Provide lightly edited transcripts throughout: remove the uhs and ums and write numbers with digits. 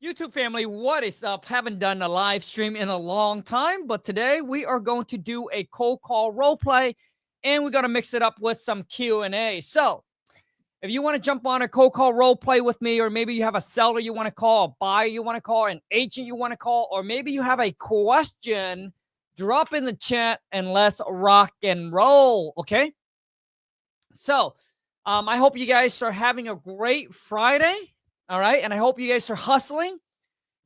YouTube family, what is up? Haven't done a live stream in a long time, but today we are going to do a cold call role play, and we're going to mix it up with some Q&A. So if you want to jump on a cold call role play with me, or maybe you have a seller you want to call, a buyer you want to call, an agent you want to call, or maybe you have a question, drop in the chat and let's rock and roll, okay? So I hope you guys are having a great Friday, all right? And I hope you guys are hustling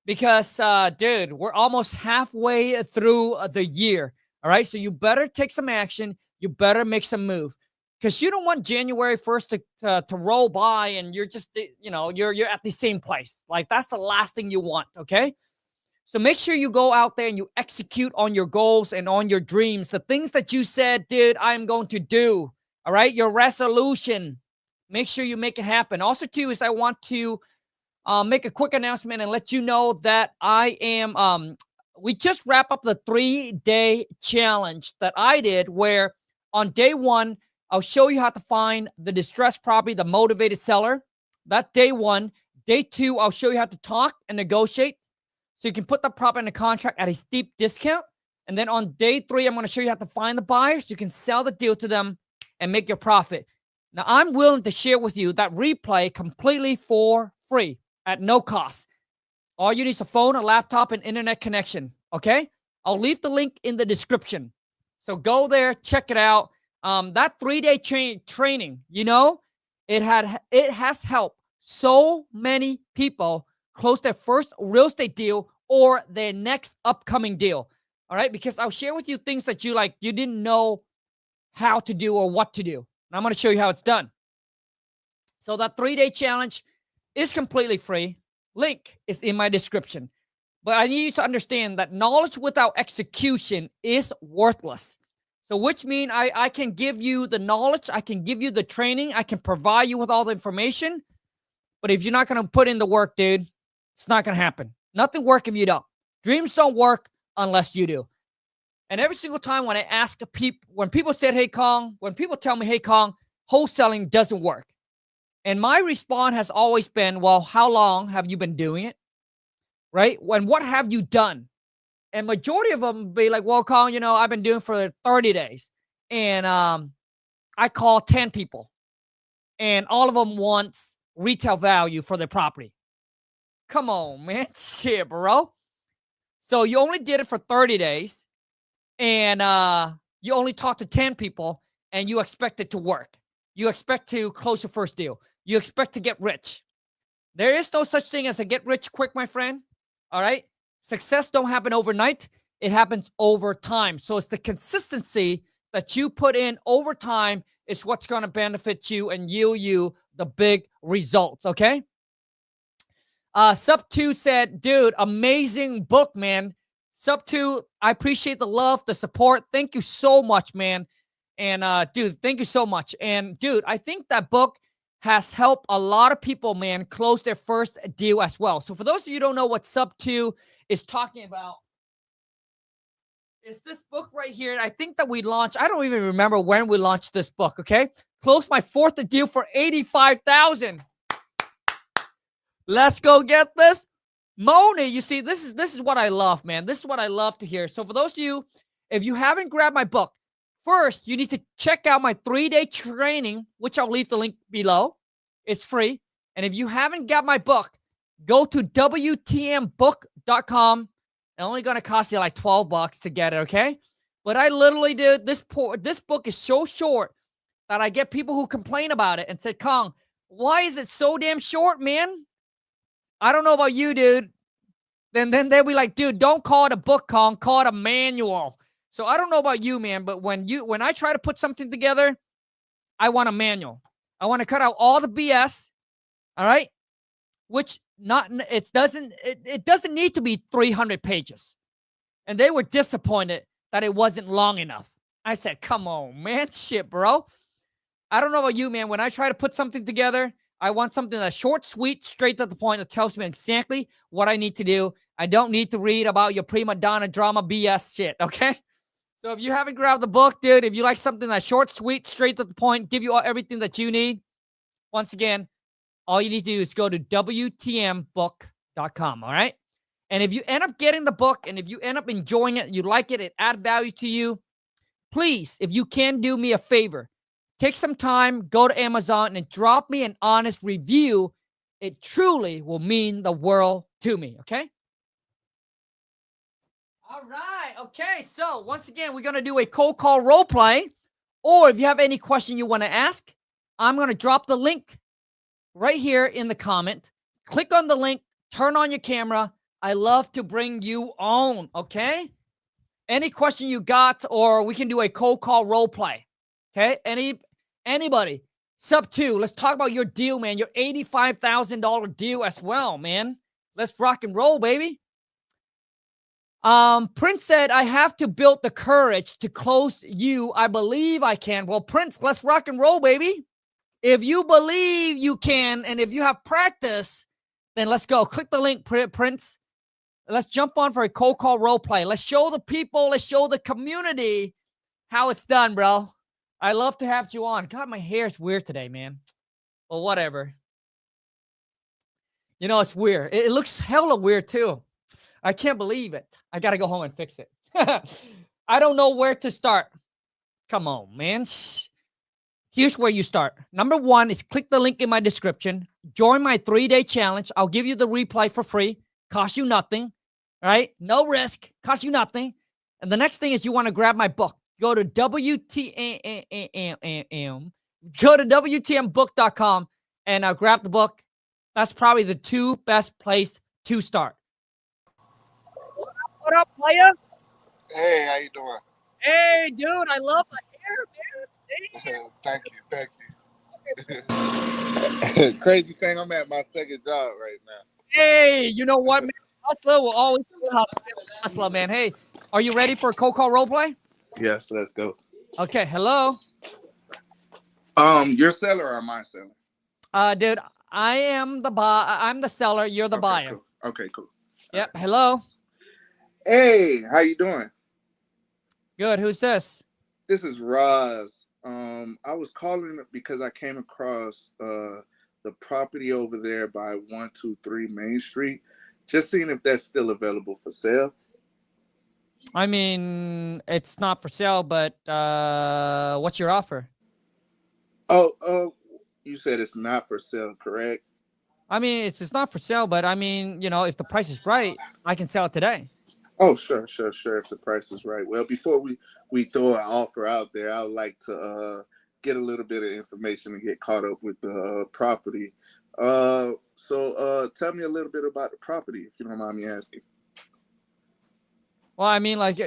because, dude, we're almost halfway through the year, all right? So you better take some action. You better make some move because you don't want January 1st to roll by and you're just, you're at the same place. Like, that's the last thing you want, okay? So make sure you go out there and you execute on your goals and on your dreams, the things that you said, dude, I'm going to do. All right, your resolution. Make sure you make it happen. Also, too, is I want to make a quick announcement and let you know that I am. We just wrap up the 3-day challenge that I did, where on day 1, I'll show you how to find the distressed property, the motivated seller. That's day 1. Day 2, I'll show you how to talk and negotiate so you can put the property in the contract at a steep discount. And then on day 3, I'm going to show you how to find the buyers so you can sell the deal to them and make your profit. Now, I'm willing to share with you that replay completely for free at no cost. All you need is a phone, a laptop, and internet connection, okay? I'll leave the link in the description. So go there, check it out. That 3-day training, it has helped so many people close their first real estate deal or their next upcoming deal, all right? Because I'll share with you things that you didn't know how to do or what to do. And I'm going to show you how it's done. So that 3-day challenge is completely free. Link is in my description. But I need you to understand that knowledge without execution is worthless. So which means I can give you the knowledge, I can give you the training, I can provide you with all the information. But if you're not going to put in the work, dude, it's not going to happen. Nothing works if you don't. Dreams don't work unless you do. And every single time when I ask people, when people said, hey, Kong, when people tell me, hey, Kong, wholesaling doesn't work. And my response has always been, well, how long have you been doing it? Right? What have you done? And majority of them be like, well, Kong, I've been doing for 30 days. And I call 10 people. And all of them want retail value for their property. Come on, man. Shit, bro. So you only did it for 30 days. And you only talk to 10 people and you expect it to work. You expect to close your first deal. You expect to get rich. There is no such thing as a get rich quick, my friend. All right. Success don't happen overnight. It happens over time. So it's the consistency that you put in over time is what's going to benefit you and yield you the big results. Okay. Sub 2 said, dude, amazing book, man. Sub 2, I appreciate the love, the support. Thank you so much, man. And, dude, thank you so much. And, dude, I think that book has helped a lot of people, man, close their first deal as well. So for those of you who don't know what Sub 2 is talking about, it's this book right here. I think that we launched, I don't even remember when we launched this book, okay? Closed my 4th deal for $85,000. Let's go get this. Moni, you see, this is what I love, man. This is what I love to hear. So for those of you, if you haven't grabbed my book, first, you need to check out my 3-day training, which I'll leave the link below. It's free. And if you haven't got my book, go to WTMbook.com. It's only going to cost you like $12 to get it, okay? But I literally did this book is so short that I get people who complain about it and said, Kong, why is it so damn short, man? I don't know about you, dude. Then they'll be like, dude, don't call it a book, Kong. Call it a manual. So I don't know about you, man, but when I try to put something together, I want a manual. I want to cut out all the BS. All right, which it doesn't need to be 300 pages. And they were disappointed that it wasn't long enough. I said, come on, man, shit, bro. I don't know about you, man. When I try to put something together, I want something that's short, sweet, straight to the point that tells me exactly what I need to do. I don't need to read about your prima donna drama BS shit, okay? So if you haven't grabbed the book, dude, if you like something that's short, sweet, straight to the point, give you everything that you need, once again, all you need to do is go to WTMbook.com. All right. And if you end up getting the book and if you end up enjoying it, you like it, it adds value to you, please, if you can do me a favor, take some time, go to Amazon and drop me an honest review. It truly will mean the world to me. Okay. All right. Okay. So once again, we're going to do a cold call role play. Or if you have any question you want to ask, I'm going to drop the link right here in the comment. Click on the link, turn on your camera. I love to bring you on. Okay. Any question you got, or we can do a cold call role play. Okay. Anybody. Sub 2. Let's talk about your deal, man. Your $85,000 deal as well, man. Let's rock and roll, baby. Prince said, I have to build the courage to close you. I believe I can. Well, Prince, let's rock and roll, baby. If you believe you can, and if you have practice, then let's go. Click the link, Prince. Let's jump on for a cold call role play. Let's show the people, let's show the community how it's done, bro. I love to have you on. God, my hair is weird today, man. Well, whatever. You know, it's weird. It looks hella weird, too. I can't believe it. I got to go home and fix it. I don't know where to start. Come on, man. Here's where you start. Number 1 is click the link in my description. Join my 3-day challenge. I'll give you the replay for free. Cost you nothing. All right? No risk. Cost you nothing. And the next thing is you want to grab my book. Go to WTM. Go to WTMbook.com and grab the book. That's probably the 2 best place to start. What up, player? Hey, how you doing? Hey, dude, I love the hair, man. Thank you. Crazy thing, I'm at my second job right now. Hey, you know what, man? Hustler will always be hustler, man. Hey, are you ready for a cold call role play? Yes, let's go. Okay, hello. Your seller or my seller? Dude, I am the I'm the seller. You're the buyer. Cool. Okay, cool. Yep. Right. Hello. Hey, how you doing? Good. Who's this? This is Roz. I was calling because I came across the property over there by 123 Main Street. Just seeing if that's still available for sale. I mean, it's not for sale, but what's your offer? Oh, you said it's not for sale, correct? I mean, it's not for sale, but I mean, you know, if the price is right, I can sell it today. Oh, sure. If the price is right. Well, before we throw an offer out there, I would like to get a little bit of information and get caught up with the property. So tell me a little bit about the property, if you don't mind me asking. Well, I mean, like,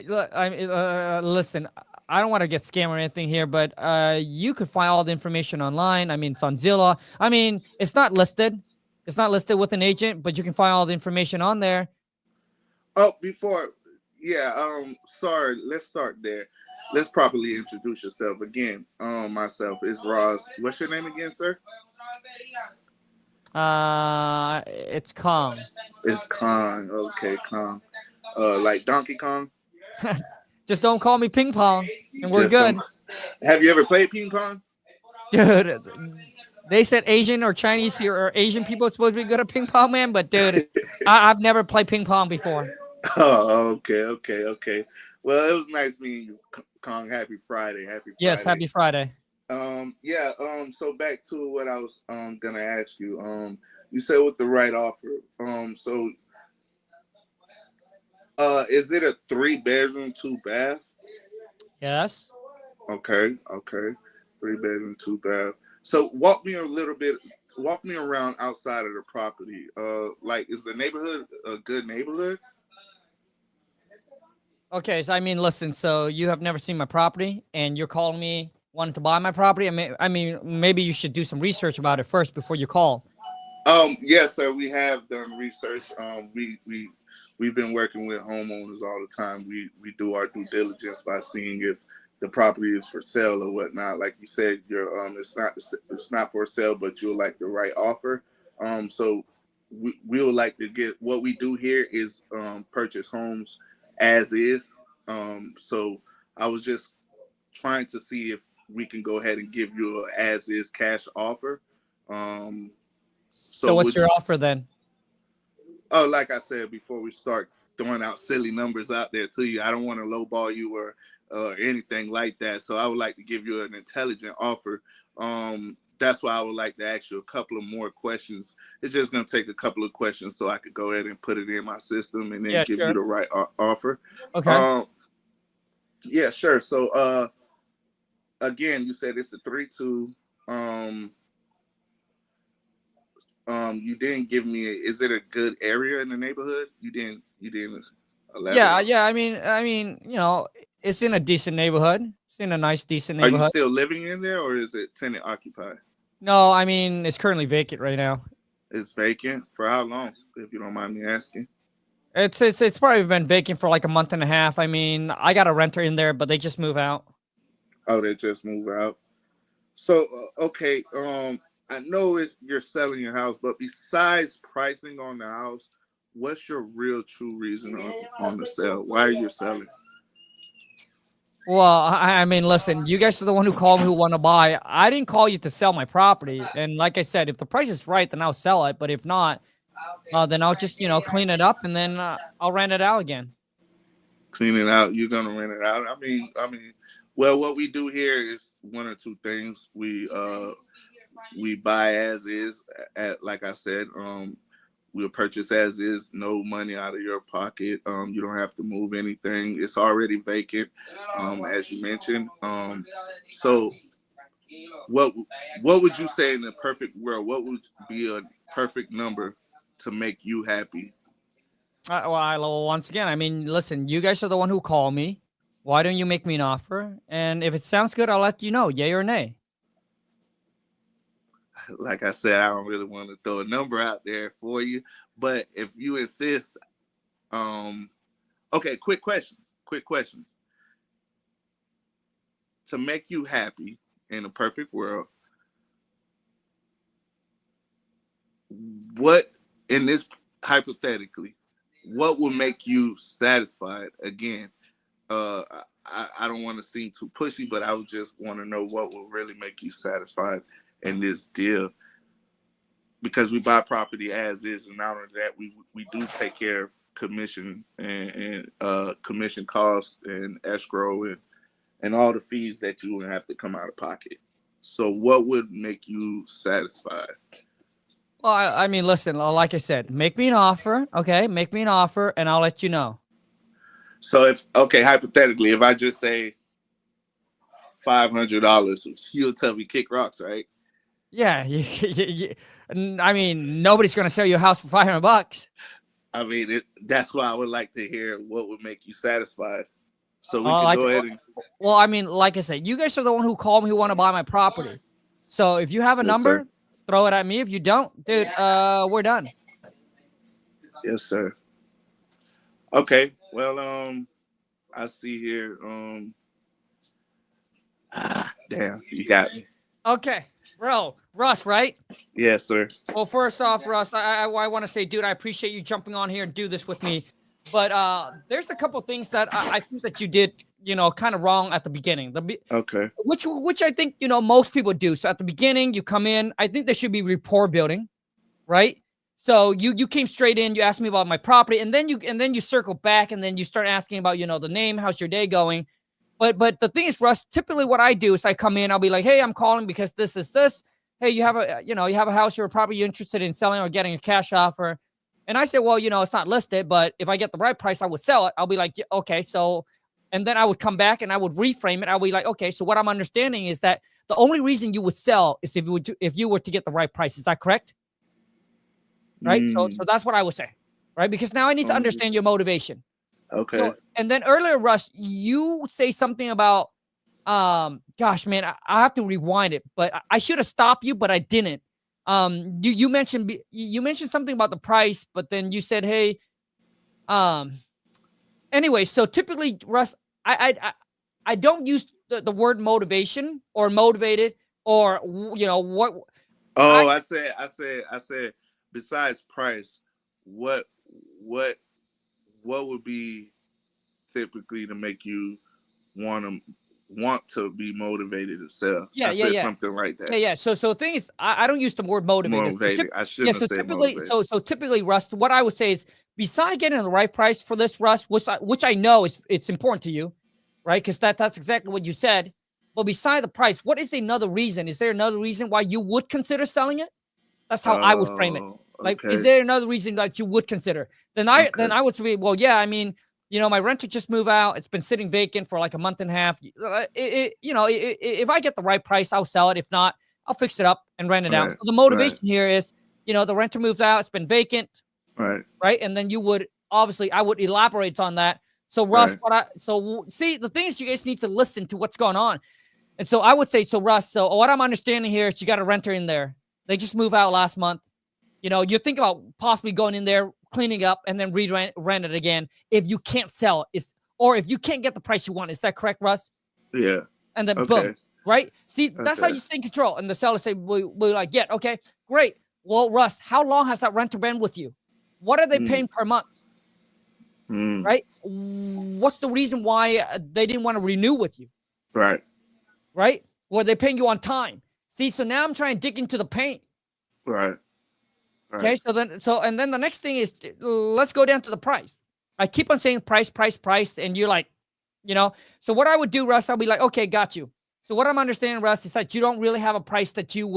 listen, I don't want to get scammed or anything here, but you could find all the information online. I mean, it's on Zillow. I mean, it's not listed. It's not listed with an agent, but you can find all the information on there. Oh, sorry, let's start there. Let's properly introduce yourself again. Myself is Roz. What's your name again, sir? It's Kong. It's Kong. Okay, Kong. Like Donkey Kong? Just don't call me Ping Pong, and we're good. Have you ever played ping pong? Dude, they said Asian or Chinese here, or Asian people are supposed to be good at ping pong, man. But, dude, I've never played ping pong before. Oh, okay. Well, it was nice meeting you, Kong. Happy Friday. Yes, happy Friday. So back to what I was gonna ask you. You said with the right offer. Is it a 3-bedroom, 2-bath? Yes. Okay. 3-bedroom, 2-bath. So walk me around outside of the property. Like, is the neighborhood a good neighborhood? Okay, so I mean, listen, so you have never seen my property and you're calling me wanting to buy my property? I mean, maybe you should do some research about it first before you call. Yes, sir, we have done research. We've been working with homeowners all the time. We do our due diligence by seeing if the property is for sale or whatnot. Like you said, it's not for sale, but you'll like the right offer. So we would like to get, what we do here is purchase homes as is. So I was just trying to see if we can go ahead and give you an as is cash offer. So what's your offer then? Oh, like I said before, we start throwing out silly numbers out there to you. I don't want to lowball you or anything like that. So I would like to give you an intelligent offer. That's why I would like to ask you a couple of more questions. It's just going to take a couple of questions so I could go ahead and put it in my system and then Yeah, give you sure. the right offer. Okay. Um, yeah, sure. So again, you said it's a 3-2. Um, you didn't give me. Is it a good area in the neighborhood? You didn't Yeah, elaborate. yeah. I mean, it's in a decent neighborhood. It's in a nice, decent Are you neighborhood. still living in there, or is it tenant occupied? No, I mean, it's currently vacant right now. It's vacant for how long, if you don't mind me asking? It's probably been vacant for like a month and a half. I mean, I got a renter in there, but they just move out. Oh, they just moved out. So okay, I know you're selling your house, but besides pricing on the house, what's your real true reason on the sale? Why are you selling? Well, I mean, listen, you guys are the one who called me who want to buy. I didn't call you to sell my property. And like I said, if the price is right, then I'll sell it. But if not, then I'll just, clean it up and then I'll rent it out again. Clean it out. You're gonna rent it out. I mean, well, what we do here is one or two things. We buy as is. At like I said, we'll purchase as is, no money out of your pocket. You don't have to move anything. It's already vacant, as you mentioned. So what what would you say in the perfect world? What would be a perfect number to make you happy? Well, once again, I mean, listen, you guys are the one who called me. Why don't you make me an offer? And if it sounds good, I'll let you know, yay or nay. Like I said, I don't really want to throw a number out there for you, but if you insist, um, okay. Quick question. Quick question. To make you happy in a perfect world, what in this hypothetically, what would make you satisfied? Again, I don't want to seem too pushy, but I would just want to know what will really make you satisfied in this deal. Because we buy property as is, and not only that, we do take care of commission and commission costs and escrow and all the fees that you would have to come out of pocket. So, what would make you satisfied? Well, I mean, listen, like I said, make me an offer, okay? Make me an offer, and I'll let you know. So, if okay, hypothetically, if I just say $500, you'll tell me kick rocks, right? Yeah, I mean, nobody's gonna sell you a house for $500. I mean, that's why I would like to hear what would make you satisfied, so we Uh, could like, go ahead and. well, I mean, like I said, you guys are the one who called me who want to buy my property. So if you have a Yes, sir. number, throw it at me. If you don't, dude, we're done. Yes, sir. Okay. Well, I see here. Damn, you got me. Okay, bro, Russ, right? Yes, sir. Well, first off, Russ, I want to say, dude, I appreciate you jumping on here and do this with me. But there's a couple things that I think that you did, kind of wrong at the beginning. Okay. Which I think most people do. So at the beginning, you come in. I think there should be rapport building, right? So you came straight in. You asked me about my property, and then you circle back, and then you start asking about the name. How's your day going? But the thing is, Russ, typically what I do is I come in, I'll be like, hey, I'm calling because this is this. Hey, you have a house you're probably interested in selling or getting a cash offer. And I say, well, it's not listed, but if I get the right price, I would sell it. I'll be like, yeah, okay, so, and then I would come back and I would reframe it. I'll be like, okay, so what I'm understanding is that the only reason you would sell is if you were to get the right price. Is that correct? Right. So Mm, that's what I would say. Right. Because now I need to um, understand your motivation. okay. So, and then earlier, Russ, you say something about, gosh, man, I have to rewind it, but I should have stopped you, but I didn't. You mentioned something about the price, but then you said, hey, um, anyway, so typically, Russ, I don't use the word motivation or motivated or, what I, Oh, I said. Besides price, what, what, what would be typically to make you want to? want to be motivated to sell. Yeah, I yeah, said yeah. something like that. Yeah. So the thing is, I don't use the word motivated. Motivated. I Yeah. shouldn't So have said typically, motivated. so typically, Russ, what I would say is, besides getting the right price for this, Russ, which I know is it's important to you, right? Because that's exactly what you said. But beside the price, what is another reason? Is there another reason why you would consider selling it? That's how I would frame it. Like, is Okay. there another reason that you would consider? Then I would say, well, yeah, I mean, my renter just moved out. It's been sitting vacant for like a month and a half. If I get the right price, I'll sell it. If not, I'll fix it up and rent it out. Right. So the motivation here is, the renter moved out. It's been vacant. Right. Right. And then I would elaborate on that. So Russ, see, the thing is, you guys need to listen to what's going on. And so I would say, so Russ, so what I'm understanding here is you got a renter in there. They just moved out last month. You're thinking about possibly going in there, cleaning up, and then rent it again if you can't sell it, or if you can't get the price you want. Is that correct, Russ? Yeah. And then boom, right? See, that's how you stay in control. And the seller say, we're like, yeah, okay, great. Well, Russ, how long has that renter been with you? What are they paying per month? Right? What's the reason why they didn't want to renew with you? Right. Right? Well, they're paying you on time. See, so now I'm trying to dig into the paint. Right. Okay, and then the next thing is, let's go down to the price. I keep on saying price, and you're like, So what I would do, Russ, I'll be like, okay, got you. So what I'm understanding, Russ, is that you don't really have a price that you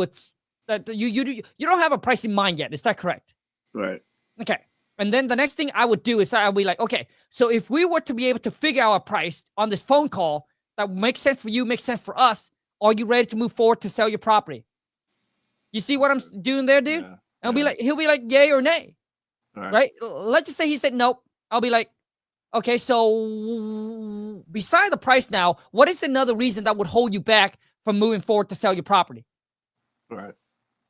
don't have a price in mind yet. Is that correct? Right. Okay. And then the next thing I would do is I'll be like, okay, so if we were to be able to figure out a price on this phone call that makes sense for you, makes sense for us, are you ready to move forward to sell your property? You see what I'm doing there, dude? Yeah. He'll be like, yay or nay. Right? Let's just say he said nope. I'll be like, okay, so beside the price now, what is another reason that would hold you back from moving forward to sell your property? Right.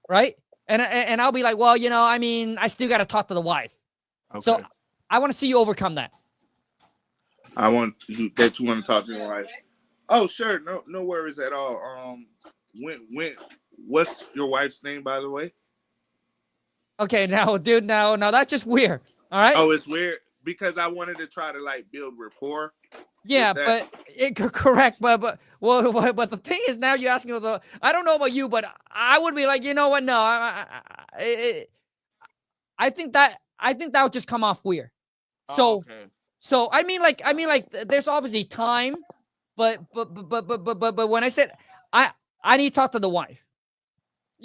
Right? And I'll be like, well, I mean, I still got to talk to the wife. Okay. So I want to see you overcome that. I want you want to talk to your wife. Oh, sure. No worries at all. What's your wife's name, by the way? Okay, now, dude, now that's just weird. All right. Oh, it's weird because I wanted to try to build rapport. Yeah, correct. But the thing is, now you're asking I don't know about you, but I would be like, you know what? No, I think that would just come off weird. So I mean, there's obviously time, but when I said I need to talk to the wife,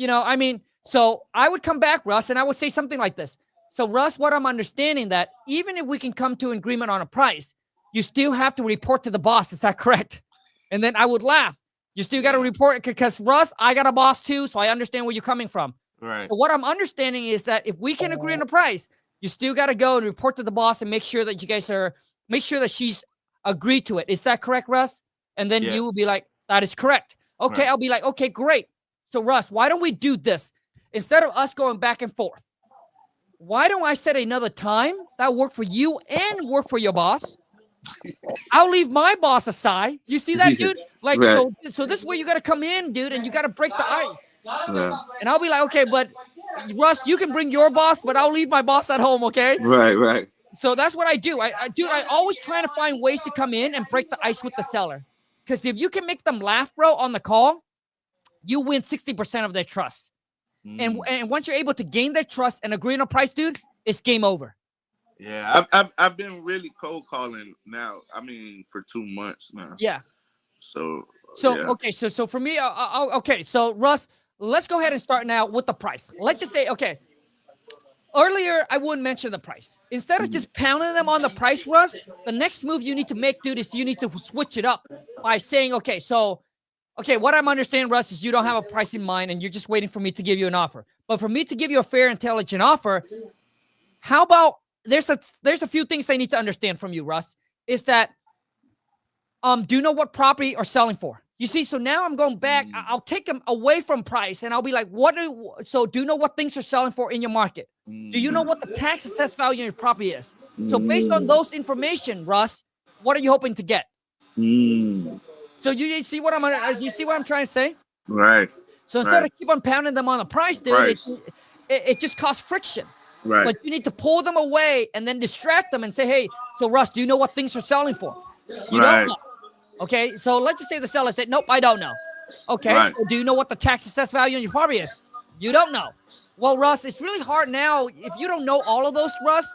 I mean. So I would come back, Russ, and I would say something like this. So, Russ, what I'm understanding that even if we can come to an agreement on a price, you still have to report to the boss. Is that correct? And then I would laugh. You still got to report because, Russ, I got a boss too, so I understand where you're coming from. Right. So what I'm understanding is that if we can agree on a price, you still got to go and report to the boss and make sure that she's agreed to it. Is that correct, Russ? And then you will be like, that is correct. Okay, right. I'll be like, okay, great. So, Russ, why don't we do this? Instead of us going back and forth, why don't I set another time that work for you and work for your boss? I'll leave my boss aside. You see that, dude? Like, right. So this is where you got to come in, dude, and you got to break the ice. Yeah. And I'll be like, okay, but Russ, you can bring your boss, but I'll leave my boss at home, okay? Right. So that's what I do. I always try to find ways to come in and break the ice with the seller. Because if you can make them laugh, bro, on the call, you win 60% of their trust. And once you're able to gain their trust and agree on a price, dude, it's game over. Yeah, I've been really cold calling now. I mean, for 2 months now. Yeah. So yeah. Okay. So for me, okay. So Russ, let's go ahead and start now with the price. Let's just say, okay. Earlier, I wouldn't mention the price. Instead of just pounding them on the price, Russ, the next move you need to make, dude, is you need to switch it up by saying, okay, what I'm understanding, Russ, is you don't have a price in mind and you're just waiting for me to give you an offer. But for me to give you a fair, intelligent offer, how about there's a few things I need to understand from you, Russ, is that do you know what property are selling for? You see, so now I'm going back. I'll take them away from price and I'll be like, do you know what things are selling for in your market? Do you know what the tax assessed value in your property is? So based on those information, Russ, what are you hoping to get? So you see what I'm trying to say? Right. So instead of keep on pounding them on the price, dude, it just causes friction. Right. But you need to pull them away and then distract them and say, hey, so Russ, do you know what things are selling for? You don't know. Okay, so let's just say the seller said, nope, I don't know. Okay, Right. so do you know what the tax assessed value on your property is? You don't know. Well, Russ, it's really hard now. If you don't know all of those, Russ,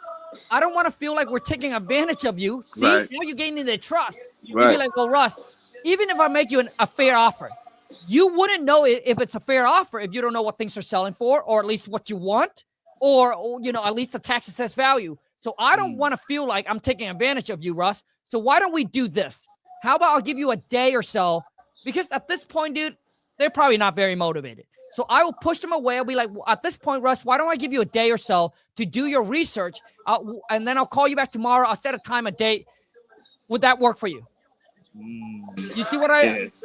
I don't want to feel like we're taking advantage of you. See, Right. now you're gaining their trust. Right. You'd be like, well, Russ, even if I make you a fair offer, you wouldn't know if it's a fair offer if you don't know what things are selling for, or at least what you want, or you know, at least the tax assessed value. So I don't want to feel like I'm taking advantage of you, Russ. So why don't we do this? How about I'll give you a day or so? Because at this point, dude, they're probably not very motivated. So I will push them away. I'll be like, well, at this point, Russ, why don't I give you a day or so to do your research? And then I'll call you back tomorrow. I'll set a time, a date. Would that work for you? You see what Yes.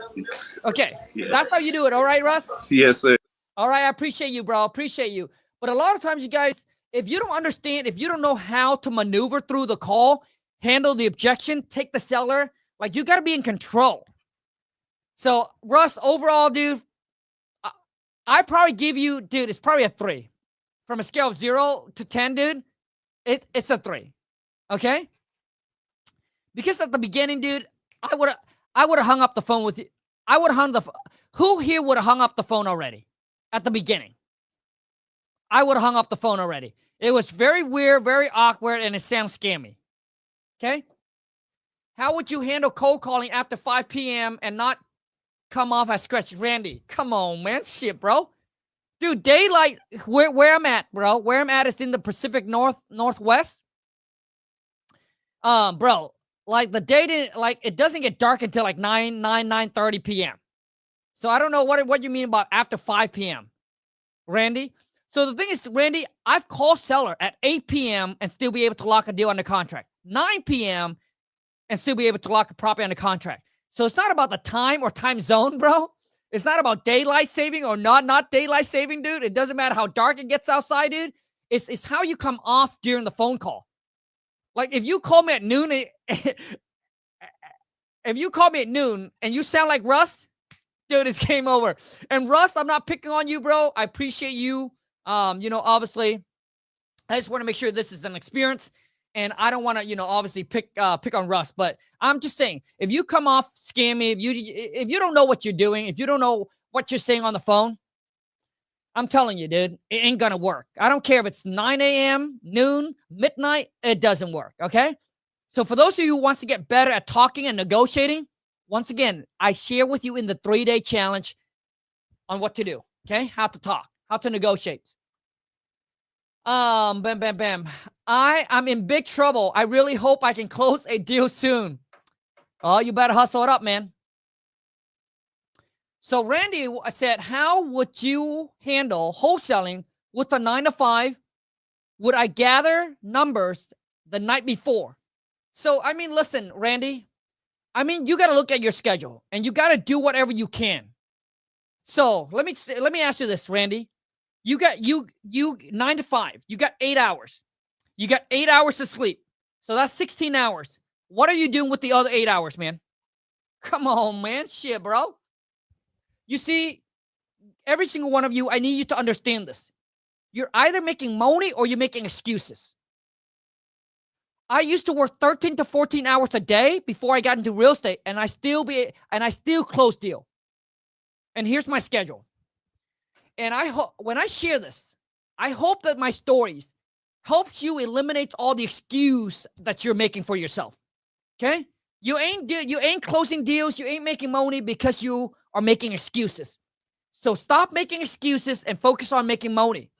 Okay. Yes. That's how you do it. All right, Russ? Yes, sir. All right. I appreciate you, bro. I appreciate you. But a lot of times, you guys, if you don't understand, if you don't know how to maneuver through the call, handle the objection, take the seller, like you got to be in control. So, Russ, overall, dude, I probably give you, dude, it's probably a 3. From a scale of 0 to 10, dude, it's a 3. Okay? Because at the beginning, dude, I would have hung up the phone with you. I would have hung who here would have hung up the phone already at the beginning? I would have hung up the phone already. It was very weird, very awkward, and it sounds scammy. Okay? How would you handle cold calling after 5 p.m. and not come off as scratch? Randy, come on, man. Shit, bro. Dude, daylight, where I'm at, bro. Where I'm at is in the Pacific Northwest. Bro, like the day didn't, like it doesn't get dark until like 9:30 p.m. So I don't know what you mean about after 5 p.m. Randy. So the thing is, Randy, I've called seller at 8 p.m. and still be able to lock a deal on the contract. 9 p.m. and still be able to lock a property on the contract. So it's not about the time or time zone, bro. It's not about daylight saving or not daylight saving, dude. It doesn't matter how dark it gets outside, dude. It's how you come off during the phone call. Like if you call me at noon, if you call me at noon and you sound like Russ, dude, it's game over. And Russ, I'm not picking on you, bro. I appreciate you. You know, obviously, I just want to make sure this is an experience. And I don't want to, you know, obviously pick on Russ, but I'm just saying, if you come off scammy, if you don't know what you're doing, if you don't know what you're saying on the phone, I'm telling you, dude, it ain't gonna work. I don't care if it's 9 a.m., noon, midnight, it doesn't work. Okay. So for those of you who wants to get better at talking and negotiating, once again, I share with you in the 3-day challenge on what to do. Okay, how to talk, how to negotiate. Bam. I'm in big trouble. I really hope I can close a deal soon. Oh, you better hustle it up, man. So Randy said, how would you handle wholesaling with a 9-to-5? Would I gather numbers the night before? So, I mean, listen, Randy, I mean, you got to look at your schedule and you got to do whatever you can. So let me ask you this, Randy. You got you 9 to 5. You got 8 hours. You got 8 hours to sleep. So that's 16 hours. What are you doing with the other 8 hours, man? Come on, man. Shit, bro. You see, every single one of you, I need you to understand this. You're either making money or you're making excuses. I used to work 13 to 14 hours a day before I got into real estate, and I still close deal. And here's my schedule. And when I share this, I hope that my stories helps you eliminate all the excuse that you're making for yourself. Okay? You ain't closing deals, you ain't making money because you are making excuses. So stop making excuses and focus on making money.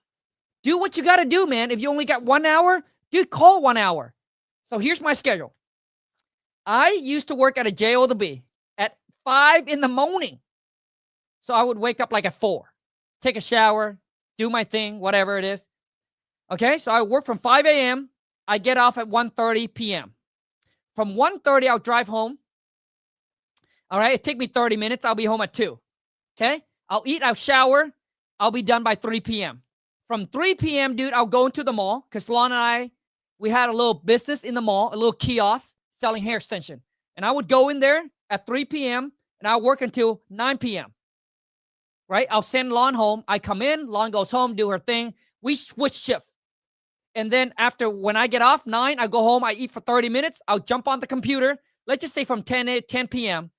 Do what you got to do, man. If you only got 1 hour, dude, call 1 hour. So here's my schedule. I used to work at a JO2B at 5 in the morning. So I would wake up like at 4, take a shower, do my thing, whatever it is. Okay, so I work from 5 a.m. I get off at 1:30 p.m. From 1:30, I'll drive home. All right, it take me 30 minutes. I'll be home at 2. Okay, I'll eat, I'll shower. I'll be done by 3 p.m. From 3 p.m., dude, I'll go into the mall because Lon and we had a little business in the mall, a little kiosk selling hair extension. And I would go in there at 3 p.m. and I'll work until 9 p.m. Right? I'll send Lon home. I come in, Lon goes home, do her thing. We switch shift. And then when I get off 9, I go home, I eat for 30 minutes. I'll jump on the computer. let's just say from 10 p.m.,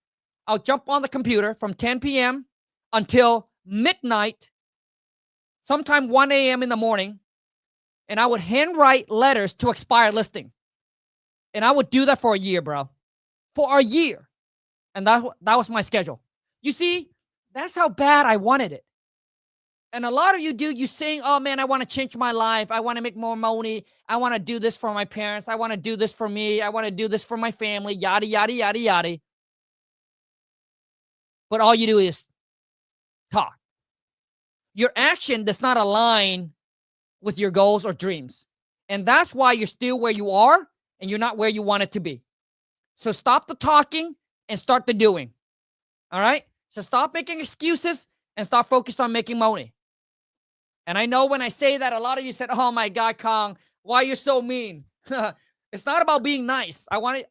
I'll jump on the computer from 10 p.m. until midnight, sometime 1 a.m. in the morning, and I would handwrite letters to expired listing. And I would do that for a year, bro. For a year. And that was my schedule. You see, that's how bad I wanted it. And a lot of you do, you saying, oh man, I want to change my life. I want to make more money. I want to do this for my parents. I want to do this for me. I want to do this for my family, yada, yada, yada, yada. But all you do is talk. Your action does not align with your goals or dreams. And that's why you're still where you are and you're not where you want it to be. So stop the talking and start the doing. All right? So stop making excuses and start focused on making money. And I know when I say that, a lot of you said, oh my God, Kong, why you're so mean? It's not about being nice. I want it,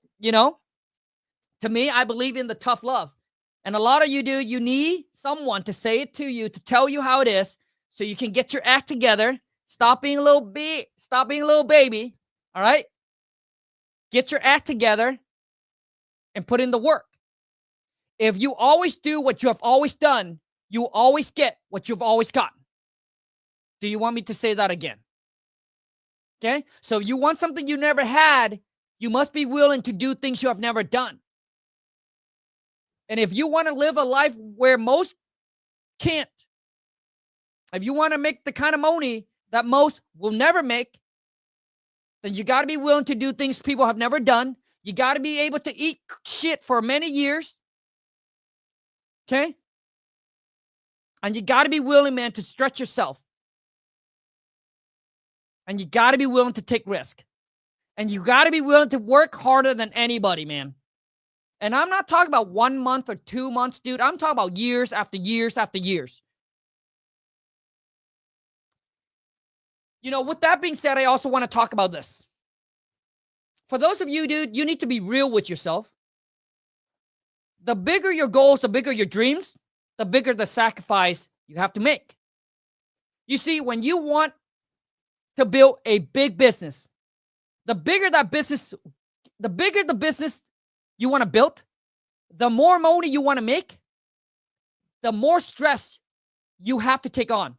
to me, I believe in the tough love. And a lot of you do, you need someone to say it to you, to tell you how it is, so you can get your act together. Stop being a little baby. All right? Get your act together and put in the work. If you always do what you have always done, you always get what you've always gotten. Do you want me to say that again? Okay? So if you want something you never had, you must be willing to do things you have never done. And if you want to live a life where most can't, if you want to make the kind of money that most will never make, then you got to be willing to do things people have never done. You got to be able to eat shit for many years. Okay? And you got to be willing, man, to stretch yourself. And you got to be willing to take risk. And you got to be willing to work harder than anybody, man. And I'm not talking about 1 month or 2 months, dude. I'm talking about years after years after years. With that being said, I also want to talk about this. For those of you, dude, you need to be real with yourself. The bigger your goals, the bigger your dreams, the bigger the sacrifice you have to make. You see, when you want to build a big business, the bigger the business you want to build, the more money you want to make, the more stress you have to take on,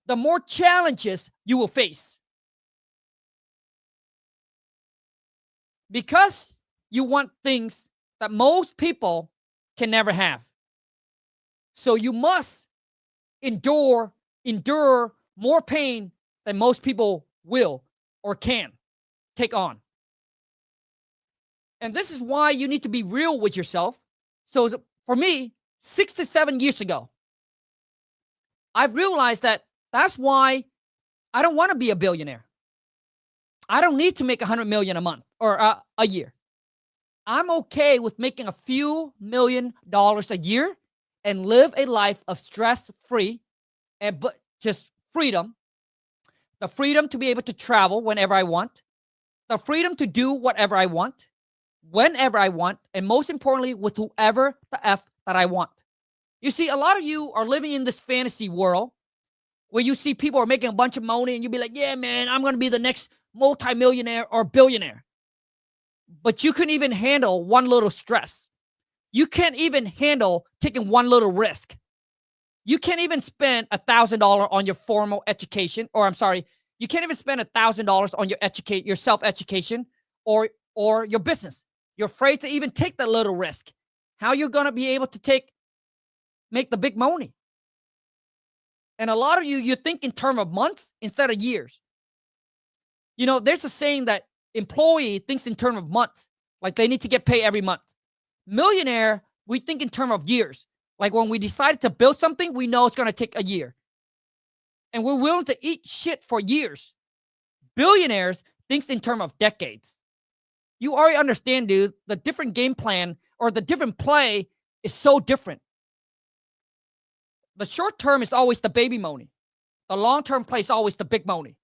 the more challenges you will face. Because you want things that most people can never have. So you must endure more pain than most people will or can take on. And this is why you need to be real with yourself. So for me, 6 to 7 years ago, I've realized that that's why I don't want to be a billionaire. I don't need to make $100 million a month or a year. I'm okay with making a few $1 million a year and live a life of stress-free but just freedom. The freedom to be able to travel whenever I want. The freedom to do whatever I want, whenever I want, and most importantly, with whoever the F that I want. You see, a lot of you are living in this fantasy world where you see people are making a bunch of money and you'll be like, yeah, man, I'm going to be the next multimillionaire or billionaire. But you couldn't even handle one little stress. You can't even handle taking one little risk. You can't even spend $1,000 on your formal education, you can't even spend $1,000 on your self-education or your business. You're afraid to even take that little risk. How you going to be able to make the big money? And a lot of you think in terms of months instead of years. There's a saying that employee thinks in terms of months, like they need to get paid every month. Millionaire, we think in terms of years. Like when we decided to build something, we know it's going to take a year. And we're willing to eat shit for years. Billionaires thinks in terms of decades. You already understand, dude, the different game plan or the different play is so different. The short term is always the baby money. The long term play is always the big money.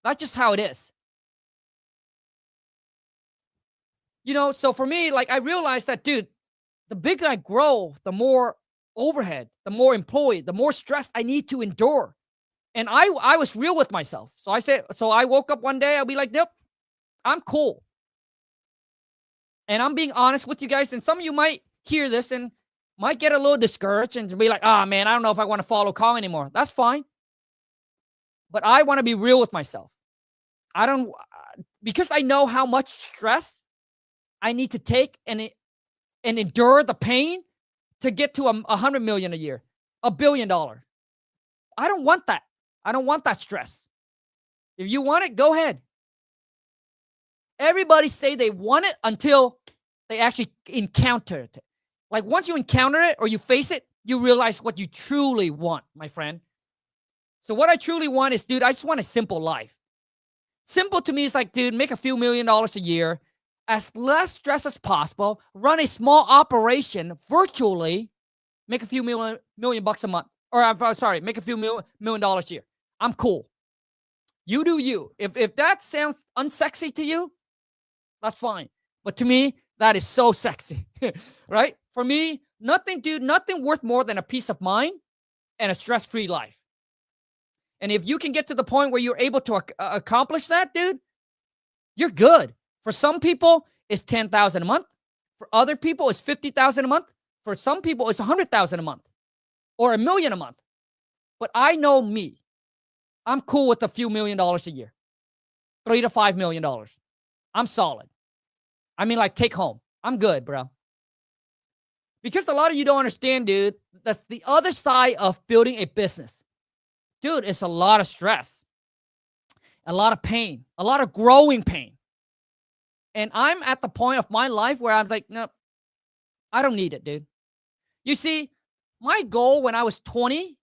That's just how it is. So for me, I realized that, dude, the bigger I grow, the more overhead, the more employee, the more stress I need to endure. And I was real with myself. So I woke up one day, I'll be like, nope, I'm cool. And I'm being honest with you guys. And some of you might hear this and might get a little discouraged and be like, oh, man, I don't know if I want to follow Kong anymore. That's fine. But I want to be real with myself. I don't, because I know how much stress I need to take and endure the pain to get to $100 million a year, $1 billion. I don't want that. I don't want that stress. If you want it, go ahead. Everybody say they want it until they actually encounter it. Like once you encounter it or you face it, you realize what you truly want, my friend. So what I truly want is, dude, I just want a simple life. Simple to me is like, dude, make a few $1 million a year, as less stress as possible, run a small operation virtually, make a few million bucks a month. Or I'm sorry, make a few $1 million a year. I'm cool. You do you. If that sounds unsexy to you, that's fine. But to me, that is so sexy, right? For me, nothing worth more than a peace of mind and a stress-free life. And if you can get to the point where you're able to accomplish that, dude, you're good. For some people, it's $10,000 a month. For other people, it's $50,000 a month. For some people, it's $100,000 a month or $1 million a month. But I know me. I'm cool with a few $1 million a year, $3 to $5 million. I'm solid. I mean, like, take home. I'm good, bro. Because a lot of you don't understand, dude, that's the other side of building a business. Dude, it's a lot of stress, a lot of pain, a lot of growing pain. And I'm at the point of my life where I'm like, no, I don't need it, dude. You see, my goal when I was 20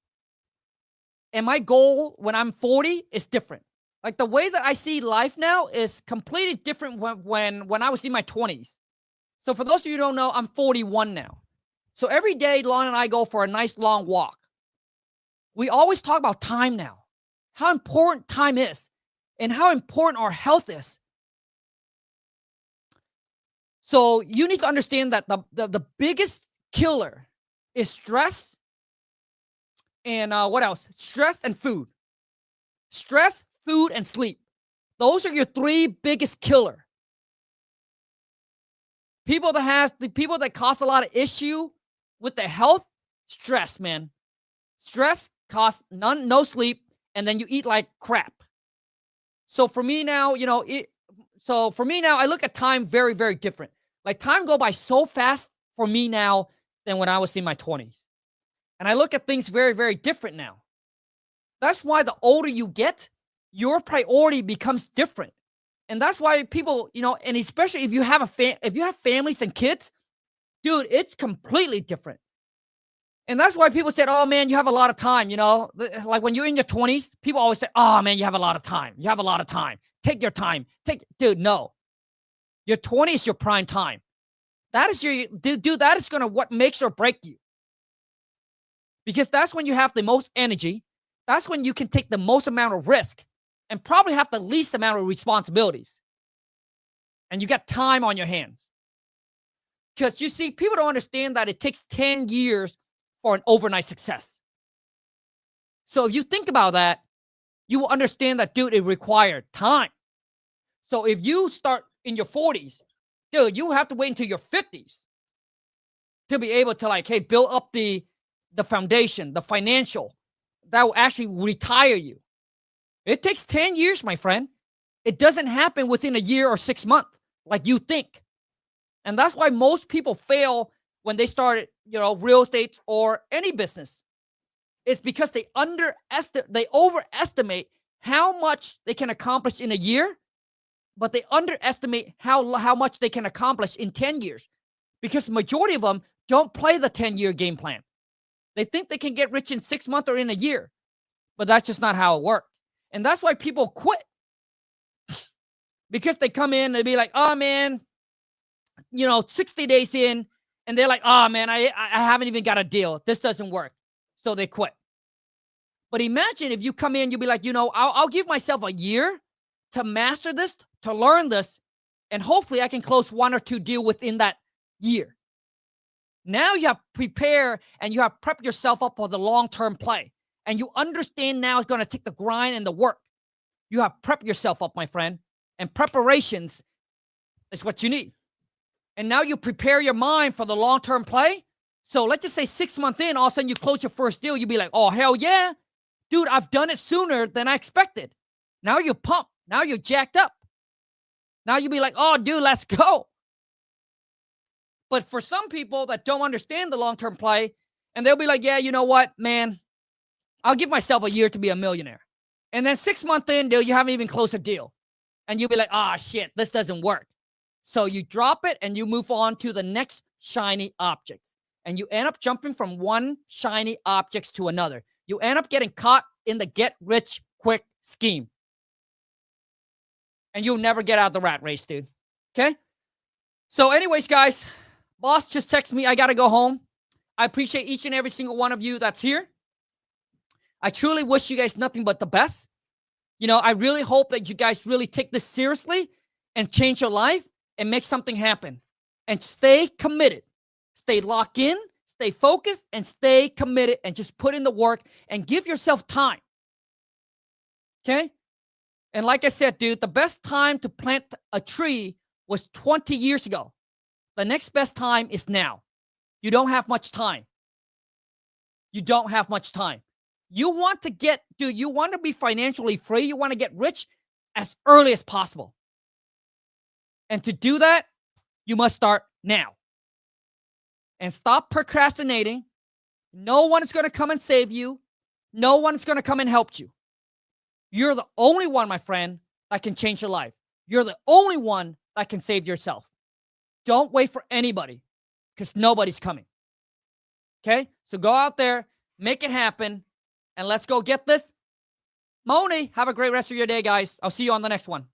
and my goal when I'm 40 is different. Like the way that I see life now is completely different when I was in my 20s. So for those of you who don't know, I'm 41 now. So every day, Lon and I go for a nice long walk. We always talk about time now, how important time is and how important our health is. So you need to understand that the biggest killer is stress and what else? Stress and food. Stress, food, and sleep. Those are your three biggest killer. The people that cause a lot of issue with their health, stress, man. Stress costs no sleep, and then you eat like crap. So for me now, I look at time very, very different. Like time go by so fast for me now than when I was in my 20s. And I look at things very, very different now. That's why the older you get, your priority becomes different. And that's why people, and especially if you have families and kids, dude, it's completely different. And that's why people said, oh, man, you have a lot of time, Like when you're in your 20s, people always say, oh, man, you have a lot of time. You have a lot of time. Take your time. Dude, no. Your 20s is your prime time. That is that is going to what makes or break you. Because that's when you have the most energy. That's when you can take the most amount of risk and probably have the least amount of responsibilities. And you got time on your hands. Because you see, people don't understand that it takes 10 years for an overnight success. So if you think about that, you will understand that, dude, it required time. So if you start in your 40s, dude, you have to wait until your 50s to be able to build up the foundation, the financial, that will actually retire you. It takes 10 years, my friend. It doesn't happen within a year or 6 months like you think. And that's why most people fail when they start, real estate or any business. It's because they overestimate how much they can accomplish in a year, but they underestimate how much they can accomplish in 10 years. Because the majority of them don't play the 10-year game plan. They think they can get rich in 6 months or in a year, but that's just not how it works. And that's why people quit. Because they come in and be like, oh, man, 60 days in, and they're like, oh, man, I haven't even got a deal. This doesn't work. So they quit. But imagine if you come in, you'll be like, I'll give myself a year to master this, to learn this, and hopefully I can close 1 or 2 deals within that year. Now you have prepared and you have prepped yourself up for the long-term play. And you understand now it's going to take the grind and the work. You have prepped yourself up, my friend. And preparations is what you need. And now you prepare your mind for the long-term play. So let's just say 6 months in, all of a sudden you close your first deal. You'll be like, oh, hell yeah. Dude, I've done it sooner than I expected. Now you're pumped. Now you're jacked up. Now you'll be like, oh, dude, let's go. But for some people that don't understand the long-term play, and they'll be like, yeah, you know what, man, I'll give myself a year to be a millionaire. And then 6 months in, dude, you haven't even closed a deal. And you'll be like, ah, shit, this doesn't work. So you drop it and you move on to the next shiny objects. And you end up jumping from one shiny objects to another. You end up getting caught in the get-rich-quick scheme. And you'll never get out of the rat race, dude. Okay? So anyways, guys, boss just texted me. I got to go home. I appreciate each and every single one of you that's here. I truly wish you guys nothing but the best. You know, I really hope that you guys really take this seriously and change your life and make something happen. And stay committed. Stay locked in, stay focused, and stay committed, and just put in the work and give yourself time. Okay? And like I said, dude, the best time to plant a tree was 20 years ago. The next best time is now. You don't have much time. You don't have much time. You want to get, dude, you want to be financially free. You want to get rich as early as possible. And to do that, you must start now. And stop procrastinating. No one is going to come and save you. No one is going to come and help you. You're the only one, my friend, that can change your life. You're the only one that can save yourself. Don't wait for anybody, because nobody's coming. Okay? So go out there, make it happen, and let's go get this. Moni, have a great rest of your day, guys. I'll see you on the next one.